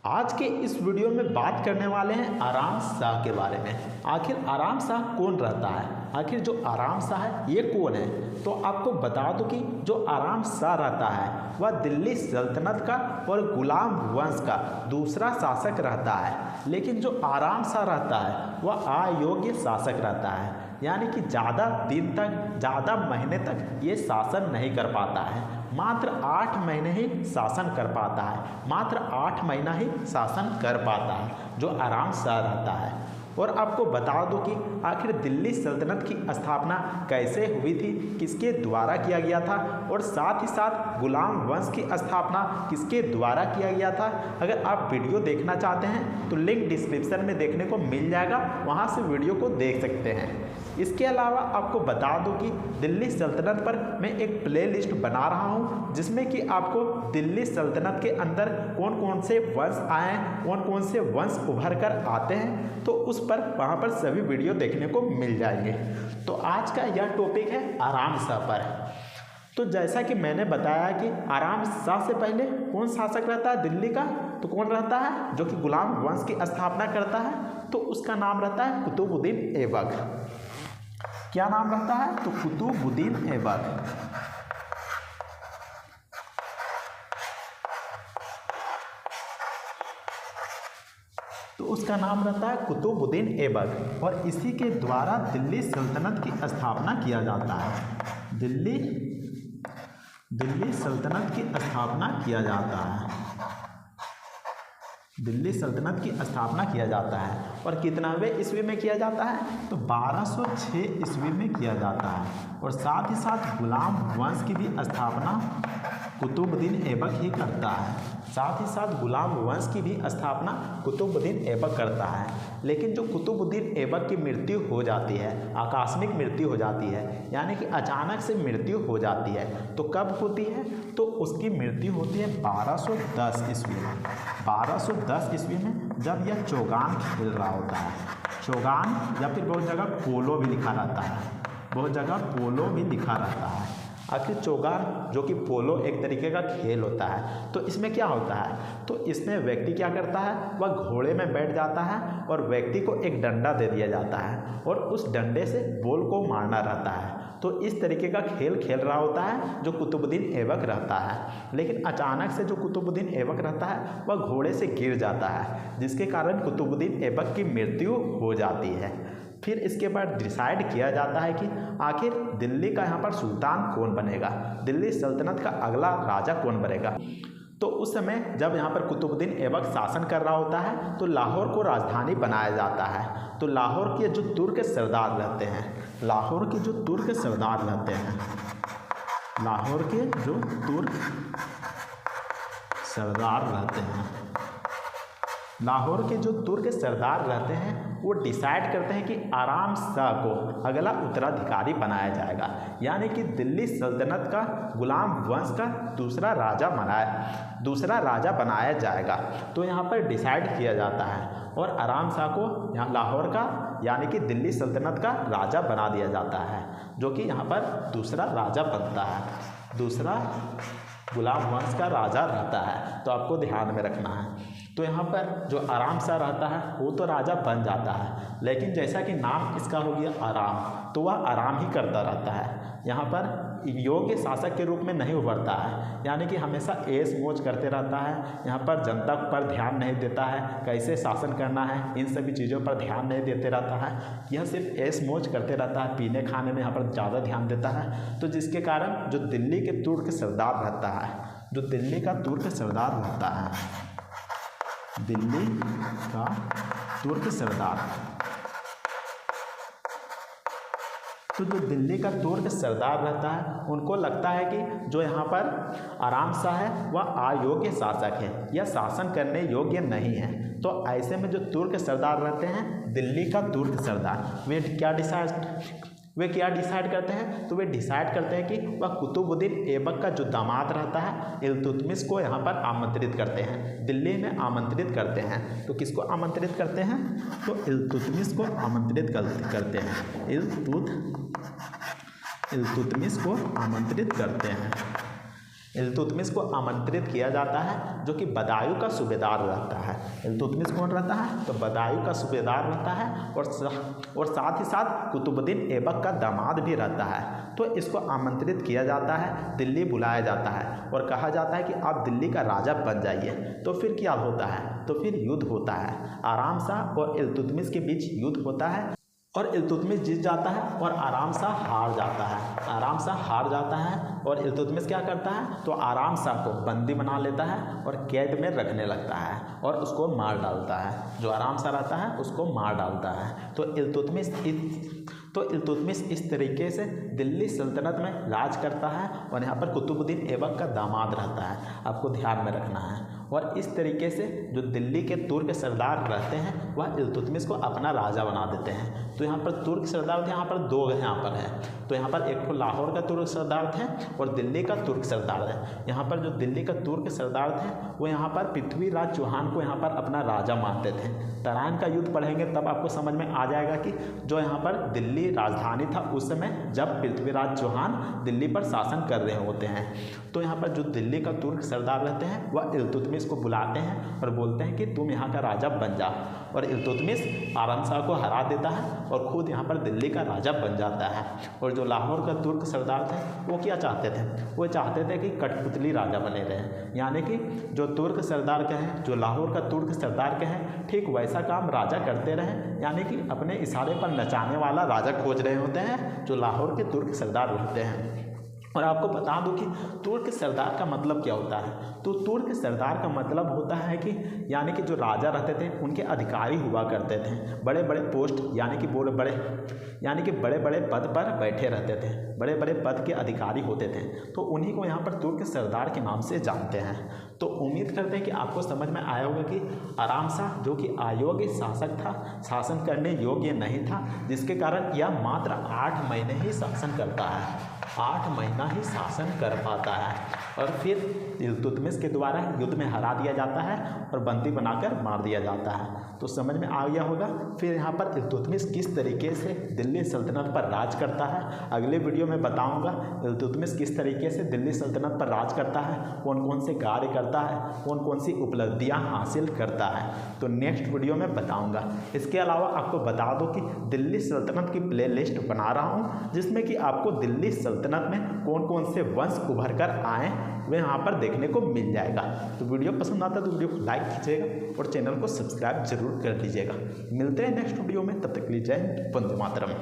आज के इस वीडियो में बात करने वाले हैं आराम शाह के बारे में। आखिर आराम शाह कौन रहता है, आखिर जो आराम शाह है ये कौन है। तो आपको बता दूं कि जो आराम शाह रहता है वह दिल्ली सल्तनत का और गुलाम वंश का दूसरा शासक रहता है। लेकिन जो आराम शाह रहता है वह अयोग्य शासक रहता है, यानी कि ज़्यादा दिन तक, ज़्यादा महीने तक ये शासन नहीं कर पाता है। मात्र 8 महीने ही शासन कर पाता है, मात्र 8 महीना ही शासन कर पाता है जो आराम शाह रहता है। और आपको बता दूं कि आखिर दिल्ली सल्तनत की स्थापना कैसे हुई थी, किसके द्वारा किया गया था, और साथ ही साथ गुलाम वंश की स्थापना किसके द्वारा किया गया था। अगर आप वीडियो देखना चाहते हैं तो लिंक डिस्क्रिप्शन में देखने को मिल जाएगा, वहां से वीडियो को देख सकते हैं। इसके अलावा आपको बता दूं कि दिल्ली सल्तनत पर मैं एक प्लेलिस्ट बना रहा हूं, जिसमें कि आपको दिल्ली सल्तनत के अंदर कौन कौन से वंश आए हैं, कौन कौन से वंश उभर कर आते हैं, तो उस पर वहां पर सभी वीडियो देखने को मिल जाएंगे। तो आज का यह टॉपिक है आराम शाह पर। तो जैसा कि मैंने बताया कि आराम शाह से पहले कौन शासक रहता है दिल्ली का, तो कौन रहता है जो कि गुलाम वंश की स्थापना करता है, तो उसका नाम रहता है कुतुबुद्दीन ऐबक। क्या नाम रहता है, तो कुतुबुद्दीन ऐबक। तो उसका नाम रहता है कुतुबुद्दीन ऐबक, और इसी के द्वारा दिल्ली सल्तनत की स्थापना किया जाता है। दिल्ली सल्तनत की स्थापना किया जाता है। दिल्ली सल्तनत की स्थापना किया जाता है, और कितनावें ईस्वी में किया जाता है, तो 1206 ईस्वी में किया जाता है। और साथ ही साथ गुलाम वंश की भी स्थापना कुतुबुद्दीन ऐबक ही करता है। साथ ही साथ गुलाम वंश की भी स्थापना कुतुबुद्दीन ऐबक करता है। लेकिन जो कुतुबुद्दीन ऐबक की मृत्यु हो जाती है, आकस्मिक मृत्यु हो जाती है, यानी कि अचानक से मृत्यु हो जाती है, तो कब होती है, तो उसकी मृत्यु होती है 1210 ईस्वी में। 1210 ईस्वी में जब यह चौगान खेल रहा होता है। चौगान, या फिर बहुत जगह पोलो भी लिखा रहता है, बहुत जगह पोलो भी लिखा रहता है। आखिर चौगान जो कि पोलो एक तरीके का खेल होता है, तो इसमें क्या होता है, तो इसमें व्यक्ति क्या करता है, वह घोड़े में बैठ जाता है और व्यक्ति को एक डंडा दे दिया जाता है, और उस डंडे से बॉल को मारना रहता है। तो इस तरीके का खेल खेल रहा होता है जो कुतुबुद्दीन ऐबक रहता है। लेकिन अचानक से जो कुतुबुद्दीन ऐबक रहता है वह घोड़े से गिर जाता है, जिसके कारण कुतुबुद्दीन ऐबक की मृत्यु हो जाती है। फिर इसके बाद डिसाइड किया जाता है कि आखिर दिल्ली का यहाँ पर सुल्तान कौन बनेगा, दिल्ली सल्तनत का अगला राजा कौन बनेगा। तो उस समय जब यहाँ पर कुतुबुद्दीन ऐबक शासन कर रहा होता है तो लाहौर को राजधानी बनाया जाता है। तो लाहौर के जो तुर्क सरदार रहते हैं, लाहौर के जो तुर्क सरदार रहते हैं, लाहौर के जो तुर्क सरदार रहते हैं, लाहौर के जो तुर्क सरदार रहते हैं वो डिसाइड करते हैं कि आराम शाह को अगला उत्तराधिकारी बनाया जाएगा, यानी कि दिल्ली सल्तनत का गुलाम वंश का दूसरा राजा बनाया जाएगा। तो यहाँ पर डिसाइड किया जाता है, और आराम शाह को यहाँ लाहौर का यानी कि दिल्ली सल्तनत का राजा बना दिया जाता है, जो कि यहाँ पर दूसरा राजा बनता है, दूसरा गुलाम वंश का राजा रहता है। तो आपको ध्यान में रखना है। तो यहाँ पर जो आराम शाह रहता है वो तो राजा बन जाता है, लेकिन जैसा कि नाम इसका हो गया आराम, तो वह आराम ही करता रहता है। यहाँ पर योग्य शासक के रूप में नहीं उभरता है, यानी कि हमेशा ऐश मौज करते रहता है। यहाँ पर जनता पर ध्यान नहीं देता है, कैसे शासन करना है इन सभी चीज़ों पर ध्यान नहीं देते रहता है। यह सिर्फ ऐश मौज करते रहता है, पीने खाने में यहाँ पर ज़्यादा ध्यान देता है। तो जिसके कारण जो दिल्ली के तुर्क सरदार रहता है, जो दिल्ली का तुर्क सरदार रहता है, दिल्ली का तुर्क सरदार, तो जो दिल्ली का तुर्क सरदार रहता है उनको लगता है कि जो यहाँ पर आराम शाह है वह अयोग्य शासक है, यह शासन करने योग्य नहीं है। तो ऐसे में जो तुर्क सरदार रहते हैं, दिल्ली का तुर्क सरदार, वे क्या डिसाइड करते हैं, तो वे डिसाइड करते हैं कि वह कुतुबुद्दीन ऐबक का जो दामाद रहता है इल्तुतमिश को यहाँ पर आमंत्रित करते हैं, दिल्ली में आमंत्रित करते हैं। तो किसको आमंत्रित करते हैं, तो इल्तुतमिश को आमंत्रित करते हैं, इल्तुतमिश को आमंत्रित करते हैं। इल्तुतमिश को आमंत्रित किया जाता है, जो कि बदायूं का सूबेदार रहता है। इल्तुतमिश कौन रहता है? तो बदायूं का सूबेदार रहता है और साथ ही साथ कुतुबुद्दीन ऐबक का दामाद भी रहता है। तो इसको आमंत्रित किया जाता है, दिल्ली बुलाया जाता है और कहा जाता है कि आप दिल्ली का राजा बन जाइए। तो फिर क्या होता है? तो फिर युद्ध होता है। आराम शाह और इल्तुतमिश के बीच युद्ध होता है और इल्तुतमिश जीत जाता है और आराम शाह हार जाता है। आराम शाह हार जाता है और इल्तुतमिश क्या करता है? तो आराम शाह को बंदी बना लेता है और कैद में रखने लगता है और उसको मार डालता है। जो आराम शाह रहता है उसको मार डालता है। तो इल्तुतमिश इस तरीके से दिल्ली सल्तनत में राज करता है और यहाँ पर कुतुबुद्दीन ऐबक का दामाद रहता है, आपको ध्यान में रखना है। और इस तरीके से जो दिल्ली के तुर्क सरदार रहते हैं वह इल्तुतमिश को अपना राजा बना देते हैं। तो यहाँ पर तुर्क सरदार यहाँ पर दो यहाँ पर है। तो यहाँ पर एक तो लाहौर का तुर्क सरदार थे और दिल्ली का तुर्क सरदार है। यहाँ पर जो दिल्ली का तुर्क सरदार थे वो यहाँ पर पृथ्वीराज चौहान को यहाँ पर अपना राजा मानते थे। तराइन का युद्ध पढ़ेंगे तब आपको समझ में आ जाएगा कि जो यहाँ पर दिल्ली राजधानी था उस समय जब पृथ्वीराज चौहान दिल्ली पर शासन कर रहे होते हैं। तो यहाँ पर जो दिल्ली का तुर्क सरदार रहते हैं वह इल्तुतमिश को बुलाते हैं और बोलते हैं कि तुम यहाँ का राजा बन जा। और इल्तुतमिश आराम शाह को हरा देता है और खुद यहाँ पर दिल्ली का राजा बन जाता है। और जो लाहौर का तुर्क सरदार थे वो क्या चाहते थे? वो चाहते थे कि कठपुतली राजा बने रहे, यानी कि जो तुर्क सरदार कहें, जो लाहौर का तुर्क सरदार कहें, ठीक वैसा काम राजा करते रहे, यानी कि अपने इशारे पर नचाने वाला राजा खोज रहे होते हैं जो लाहौर के तुर्क सरदार रहते हैं। और आपको बता दूं कि तुर्क सरदार का मतलब क्या होता है? तो तुर्क सरदार का मतलब होता है कि यानी कि जो राजा रहते थे उनके अधिकारी हुआ करते थे, बड़े बड़े पोस्ट यानी कि बड़े बड़े पद पर बैठे रहते थे, बड़े बड़े पद के अधिकारी होते थे। तो उन्हीं को यहाँ पर तुर्क सरदार के नाम से जानते हैं। तो उम्मीद करते हैं कि आपको समझ में आया होगा कि आराम शाह जो कि अयोग्य शासक था, शासन करने योग्य नहीं था, जिसके कारण यह मात्र 8 महीने ही शासन करता है, 8 महीना ही शासन कर पाता है और फिर इल्तुतमिश के द्वारा युद्ध में हरा दिया जाता है और बंदी बनाकर मार दिया जाता है। तो समझ में आ गया होगा। फिर यहाँ पर इल्तुतमिश किस तरीके से दिल्ली सल्तनत पर राज करता है, अगले वीडियो में बताऊँगा इल्तुतमिश किस तरीके से दिल्ली सल्तनत पर राज करता है, कौन कौन से कार्य करता है, कौन कौन सी उपलब्धियाँ हासिल करता है, तो नेक्स्ट वीडियो में बताऊँगा। इसके अलावा आपको बता दो कि दिल्ली सल्तनत की प्ले लिस्ट बना रहा हूँ जिसमें कि आपको दिल्ली सल्तनत में कौन कौन से वंश उभर कर आए वे यहाँ पर देखने को मिल जाएगा। तो वीडियो पसंद आता है तो वीडियो को लाइक कीजिएगा और चैनल को सब्सक्राइब जरूर कर लीजिएगा। मिलते हैं नेक्स्ट वीडियो में, तब तक के लिए जय हिंद, वंदे मातरम।